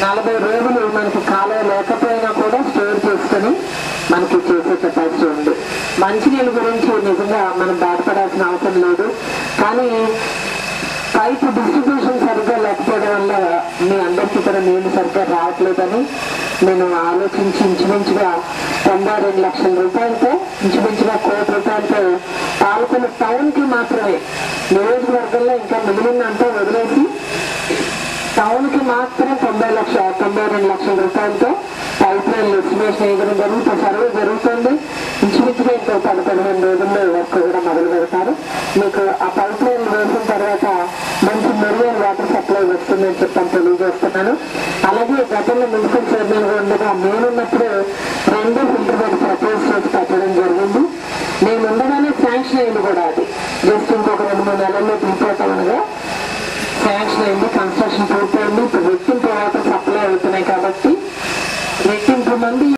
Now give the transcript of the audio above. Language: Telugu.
40 రోజులు మనకి కాలువ లేకపోయినా కూడా స్టోర్ చేసుకుని మనకి చేసే కెపాసిటీ ఉంది. మంచినీళ్ళ గురించి నిజంగా మనం బాధపడాల్సిన అవసరం లేదు. కానీ పైపు డిస్ట్రిబ్యూషన్ సరిగ్గా లేకపోవడం వల్ల మీ అందరికీ కూడా నీళ్లు సరిగ్గా రావట్లేదని నేను ఆలోచించి ఇంచుమించుగా 92 లక్షల రూపాయలతో ఇంచుమించుగా 1 కోటి రూపాయలతో పాలకొల్లు టౌన్ కి మాత్రమే, నియోజకవర్గంలో ఇంకా మిగిలినంతా వదిలేసి టౌన్ కి మాత్రం 92 లక్షల రూపాయలతో పైప్ లైన్ ఎస్టిమేషన్ వేయడం జరుగుతుంది. సర్వే జరుగుతుంది. ఇంచుమించుగా ఇంకో 10-15 రోజుల్లో వర్క్ కూడా మొదలు పెడతారు. మీకు ఆ పైప్ లైన్ వేసిన తర్వాత మంచి మెరుగైన వాటర్ సప్లై వస్తుందని చెప్పని తెలియజేస్తున్నాను. అలాగే గతంలో మున్సిపల్ చైర్మన్ గా ఉండగా నేనున్నప్పుడు 2 ఫిల్టర్ బెడ్ ప్రపోజ్ చేసి పెట్టడం జరిగింది. నేను ఉండగానే శాంక్షన్ అయింది కూడా. అది జస్ట్ ఇంకొక 2-3 నెలల్లో దిగిపోతామనగా శాంక్షన్ అయింది. కన్స్ట్రక్షన్ పూర్తయింది. ఇప్పుడు రెట్టింపు వాటర్ సప్లై అవుతున్నాయి కాబట్టి రెట్టింపు మంది